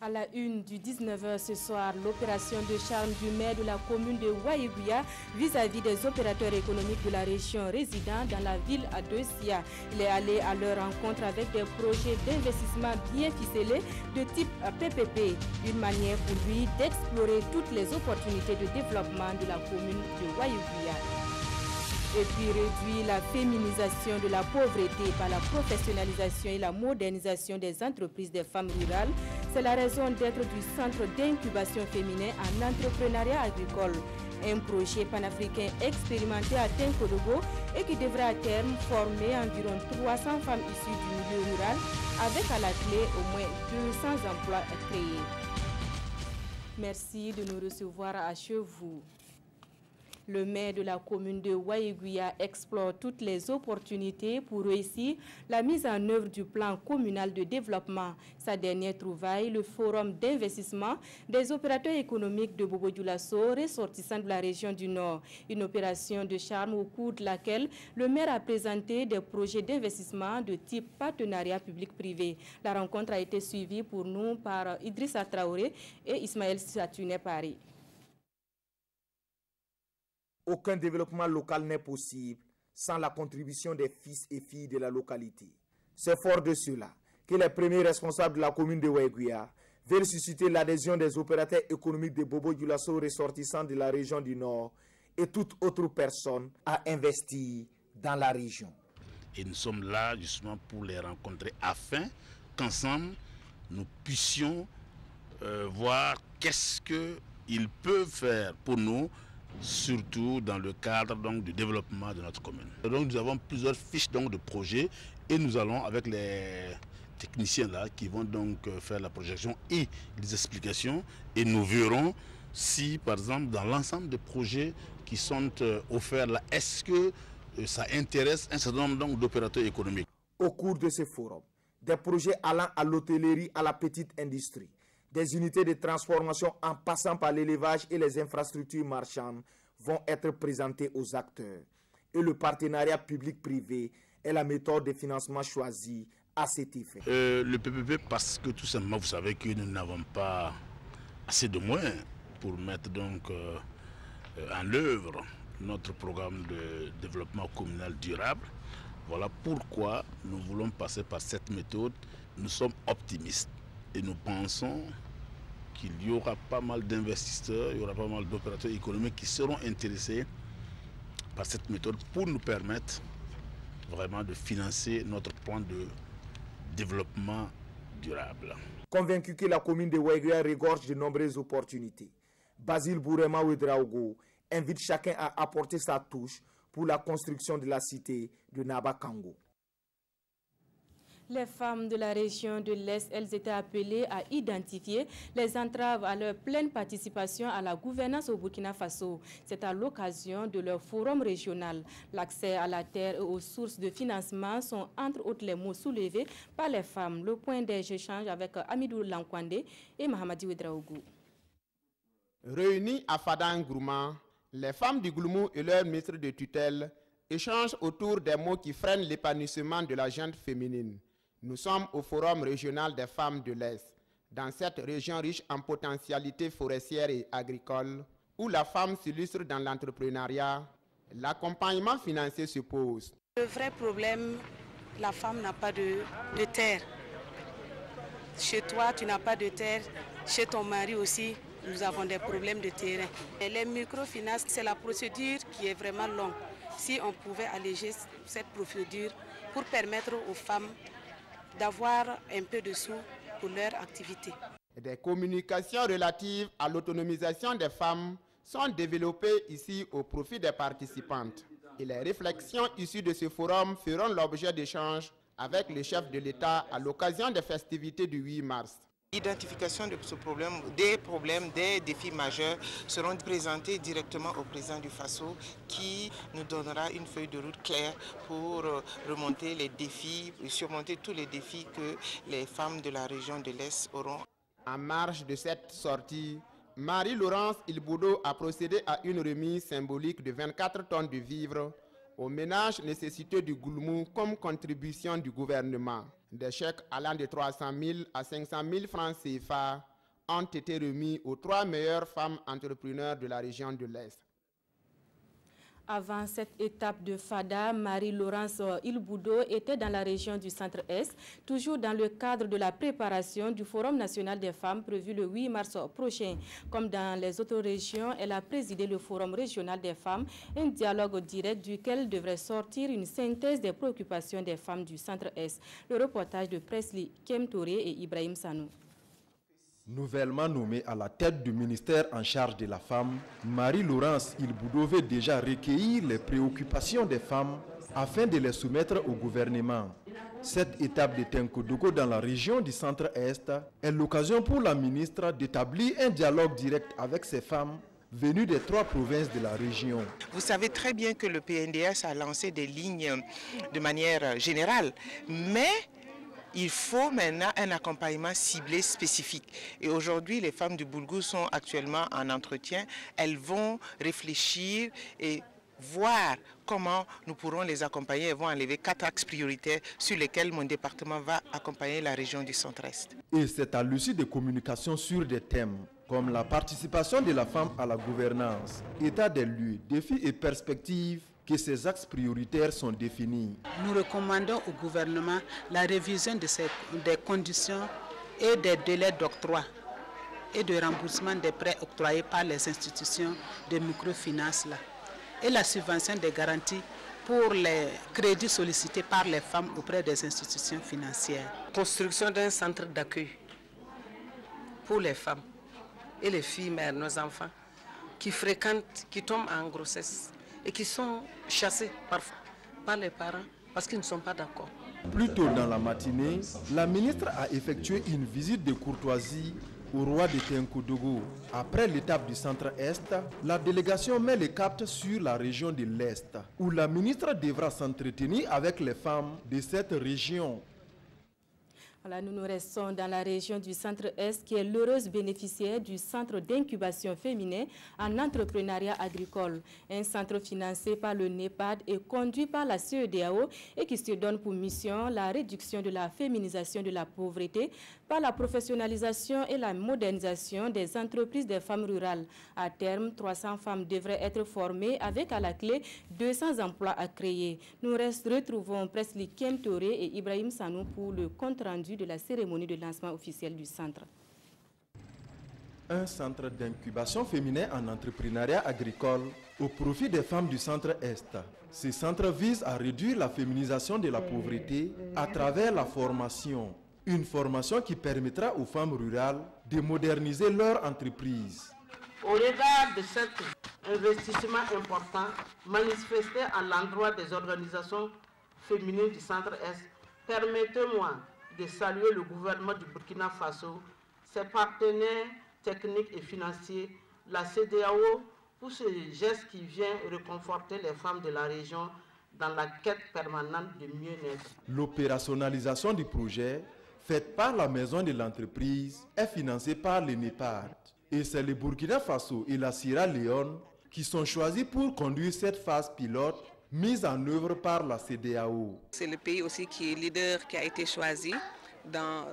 À la une du 19h ce soir, l'opération de charme du maire de la commune de Waïguya vis-à-vis des opérateurs économiques de la région résidant dans la ville de Sia. Il est allé à leur rencontre avec des projets d'investissement bien ficelés de type PPP, une manière pour lui d'explorer toutes les opportunités de développement de la commune de Waïguya. Et puis réduire la féminisation de la pauvreté par la professionnalisation et la modernisation des entreprises des femmes rurales. C'est la raison d'être du Centre d'incubation féminin en entrepreneuriat agricole. Un projet panafricain expérimenté à Tenkodogo et qui devrait à terme former environ 300 femmes issues du milieu rural avec à la clé au moins 200 emplois créés. Merci de nous recevoir à chez vous. Le maire de la commune de Waïguya explore toutes les opportunités pour réussir la mise en œuvre du plan communal de développement. Sa dernière trouvaille, le forum d'investissement des opérateurs économiques de Bobo-Dioulasso, ressortissant de la région du Nord. Une opération de charme au cours de laquelle le maire a présenté des projets d'investissement de type partenariat public-privé. La rencontre a été suivie pour nous par Idrissa Traoré et Ismaël Satouné Paris. Aucun développement local n'est possible sans la contribution des fils et filles de la localité. C'est fort de cela que les premiers responsables de la commune de Waïguya veulent susciter l'adhésion des opérateurs économiques de Bobo-Dioulasso ressortissants de la région du Nord et toute autre personne à investir dans la région. Et nous sommes là justement pour les rencontrer afin qu'ensemble nous puissions voir qu'est-ce qu'ils peuvent faire pour nous, surtout dans le cadre du développement de notre commune. Donc nous avons plusieurs fiches de projets et nous allons avec les techniciens là qui vont donc faire la projection et les explications et nous verrons si par exemple dans l'ensemble des projets qui sont offerts là, est-ce que ça intéresse un certain nombre d'opérateurs économiques. Au cours de ce forum, des projets allant à l'hôtellerie, à la petite industrie, des unités de transformation en passant par l'élevage et les infrastructures marchandes vont être présentés aux acteurs. Et le partenariat public-privé est la méthode de financement choisie à cet effet. Le PPP parce que tout simplement vous savez que nous n'avons pas assez de moyens pour mettre donc en œuvre notre programme de développement communal durable. Voilà pourquoi nous voulons passer par cette méthode. Nous sommes optimistes et nous pensons qu'il y aura pas mal d'investisseurs, il y aura pas mal d'opérateurs économiques qui seront intéressés par cette méthode pour nous permettre vraiment de financer notre plan de développement durable. Convaincu que la commune de Waïguya regorge de nombreuses opportunités, Basile Bourema Ouedraogo invite chacun à apporter sa touche pour la construction de la cité de Nabakango. Les femmes de la région de l'Est, elles étaient appelées à identifier les entraves à leur pleine participation à la gouvernance au Burkina Faso. C'est à l'occasion de leur forum régional. L'accès à la terre et aux sources de financement sont entre autres les mots soulevés par les femmes. Le point des échanges avec Amidou Lankwande et Mahamadi Ouedraogo. Réunies à Fadang-Gourma, les femmes du Goulmou et leur maître de tutelle échangent autour des mots qui freinent l'épanouissement de la gente féminine. Nous sommes au Forum régional des femmes de l'Est, dans cette région riche en potentialités forestières et agricoles, où la femme s'illustre dans l'entrepreneuriat. L'accompagnement financier se pose. Le vrai problème, la femme n'a pas de terre. Chez toi, tu n'as pas de terre. Chez ton mari aussi, nous avons des problèmes de terrain. Et les microfinances, c'est la procédure qui est vraiment longue. Si on pouvait alléger cette procédure pour permettre aux femmes d'avoir un peu de sous pour leur activité. Des communications relatives à l'autonomisation des femmes sont développées ici au profit des participantes. Et les réflexions issues de ce forum feront l'objet d'échanges avec le chef de l'État à l'occasion des festivités du 8 mars. L'identification de ce problème, des défis majeurs seront présentés directement au président du FASO qui nous donnera une feuille de route claire pour remonter les défis, surmonter tous les défis que les femmes de la région de l'Est auront. En marge de cette sortie, Marie-Laurence Ilboudo a procédé à une remise symbolique de 24 tonnes de vivres aux ménages nécessiteux du Goulmou comme contribution du gouvernement. Des chèques allant de 300 000 à 500 000 francs CFA ont été remis aux 3 meilleures femmes entrepreneurs de la région de l'Est. Avant cette étape de FADA, Marie-Laurence Ilboudo était dans la région du Centre-Est, toujours dans le cadre de la préparation du Forum national des femmes prévu le 8 mars prochain. Comme dans les autres régions, elle a présidé le Forum régional des femmes, un dialogue direct duquel devrait sortir une synthèse des préoccupations des femmes du Centre-Est. Le reportage de Presley Kemtouré et Ibrahim Sanou. Nouvellement nommée à la tête du ministère en charge de la femme, Marie-Laurence Ilboudo veut déjà recueillir les préoccupations des femmes afin de les soumettre au gouvernement. Cette étape de Tenkodogo dans la région du Centre-Est est l'occasion pour la ministre d'établir un dialogue direct avec ces femmes venues des 3 provinces de la région. Vous savez très bien que le PNDS a lancé des lignes de manière générale, mais il faut maintenant un accompagnement ciblé spécifique. Et aujourd'hui, les femmes du Boulgou sont actuellement en entretien. Elles vont réfléchir et voir comment nous pourrons les accompagner. Elles vont enlever 4 axes prioritaires sur lesquels mon département va accompagner la région du Centre-Est. Et c'est à l'issue des communications sur des thèmes comme la participation de la femme à la gouvernance, état des lieux, défis et perspectives, que ces axes prioritaires sont définis. Nous recommandons au gouvernement la révision des conditions et des délais d'octroi et de remboursement des prêts octroyés par les institutions de microfinance et la subvention des garanties pour les crédits sollicités par les femmes auprès des institutions financières. Construction d'un centre d'accueil pour les femmes et les filles mères, nos enfants, qui fréquentent, qui tombent en grossesse et qui sont chassés parfois par les parents parce qu'ils ne sont pas d'accord. Plus tôt dans la matinée, la ministre a effectué une visite de courtoisie au roi de Tenkodogo. Après l'étape du Centre-Est, la délégation met le cap sur la région de l'Est, où la ministre devra s'entretenir avec les femmes de cette région. Voilà, nous restons dans la région du Centre-Est qui est l'heureuse bénéficiaire du centre d'incubation féminin en entrepreneuriat agricole. Un centre financé par le NEPAD et conduit par la CEDEAO et qui se donne pour mission la réduction de la féminisation de la pauvreté par la professionnalisation et la modernisation des entreprises des femmes rurales. À terme, 300 femmes devraient être formées avec à la clé 200 emplois à créer. Nous retrouvons Presley Kemtouré et Ibrahim Sanou pour le compte-rendu de la cérémonie de lancement officiel du centre. Un centre d'incubation féminin en entrepreneuriat agricole au profit des femmes du Centre-Est. Ce centre vise à réduire la féminisation de la pauvreté à travers la formation. Une formation qui permettra aux femmes rurales de moderniser leur entreprise. Au regard de cet investissement important manifesté à l'endroit des organisations féminines du Centre-Est, permettez-moi de saluer le gouvernement du Burkina Faso, ses partenaires techniques et financiers, la CEDEAO, pour ce geste qui vient réconforter les femmes de la région dans la quête permanente de mieux-être. L'opérationnalisation du projet, faite par la maison de l'entreprise, est financée par le NEPAD. Et c'est le Burkina Faso et la Sierra Leone qui sont choisis pour conduire cette phase pilote mise en œuvre par la CEDEAO. C'est le pays aussi qui est leader, qui a été choisi dans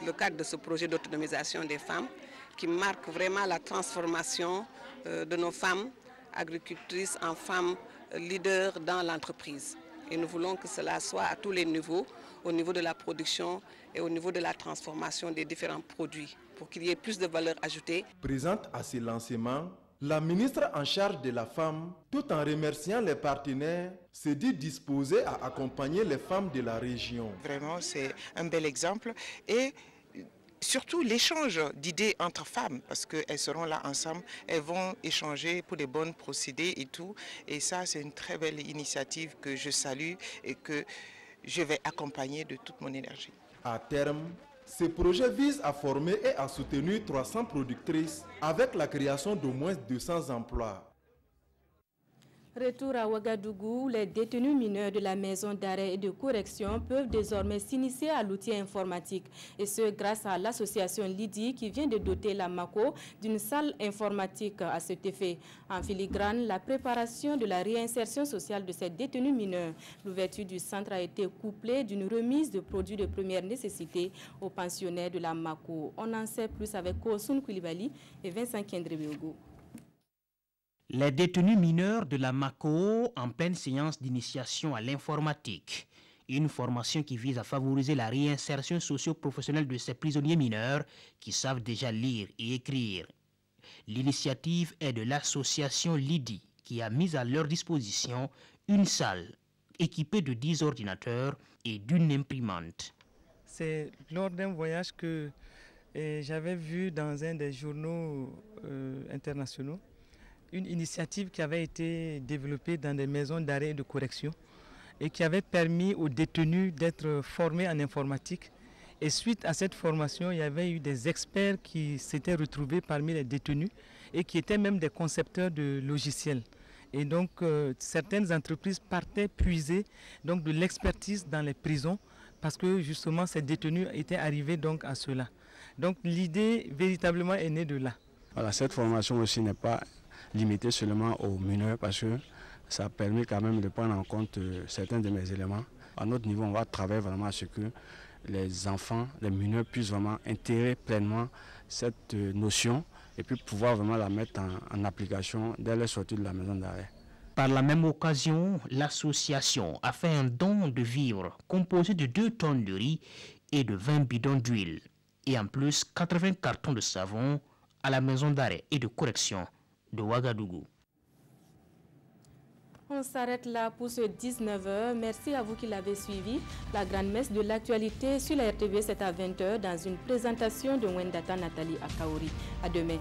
le cadre de ce projet d'autonomisation des femmes, qui marque vraiment la transformation de nos femmes agricultrices en femmes leaders dans l'entreprise. Et nous voulons que cela soit à tous les niveaux, au niveau de la production et au niveau de la transformation des différents produits, pour qu'il y ait plus de valeur ajoutée. Présente à ce lancement, la ministre en charge de la femme, tout en remerciant les partenaires, s'est dit disposée à accompagner les femmes de la région. Vraiment, c'est un bel exemple et surtout l'échange d'idées entre femmes, parce qu'elles seront là ensemble, elles vont échanger pour les bons procédés et tout. Et ça, c'est une très belle initiative que je salue et que je vais accompagner de toute mon énergie. À terme, ce projet vise à former et à soutenir 300 productrices avec la création d'au moins 200 emplois. Retour à Ouagadougou, les détenus mineurs de la maison d'arrêt et de correction peuvent désormais s'initier à l'outil informatique. Et ce, grâce à l'association Lidi qui vient de doter la MACO d'une salle informatique à cet effet. En filigrane, la préparation de la réinsertion sociale de ces détenus mineurs. L'ouverture du centre a été couplée d'une remise de produits de première nécessité aux pensionnaires de la MACO. On en sait plus avec Kosun Koulibaly et Vincent Kendrebeogo. Les détenus mineurs de la MACO en pleine séance d'initiation à l'informatique. Une formation qui vise à favoriser la réinsertion socio-professionnelle de ces prisonniers mineurs qui savent déjà lire et écrire. L'initiative est de l'association Lidi qui a mis à leur disposition une salle équipée de 10 ordinateurs et d'une imprimante. C'est lors d'un voyage que j'avais vu dans un des journaux internationaux une initiative qui avait été développée dans des maisons d'arrêt et de correction et qui avait permis aux détenus d'être formés en informatique. Et suite à cette formation, il y avait eu des experts qui s'étaient retrouvés parmi les détenus et qui étaient même des concepteurs de logiciels. Et donc, certaines entreprises partaient puiser donc, de l'expertise dans les prisons parce que justement ces détenus étaient arrivés donc à cela. Donc l'idée véritablement est née de là. Voilà, cette formation aussi n'est pas limitée seulement aux mineurs parce que ça permet quand même de prendre en compte certains de mes éléments. À notre niveau, on va travailler vraiment à ce que les enfants, les mineurs puissent vraiment intégrer pleinement cette notion et puis pouvoir vraiment la mettre en application dès leur sortie de la maison d'arrêt. Par la même occasion, l'association a fait un don de vivres composé de 2 tonnes de riz et de 20 bidons d'huile. Et en plus, 80 cartons de savon à la maison d'arrêt et de correction de Ouagadougou. On s'arrête là pour ce 19h. Merci à vous qui l'avez suivi. La grande messe de l'actualité sur la RTV, c'est à 20h dans une présentation de Wendata Nathalie Akaori. À demain.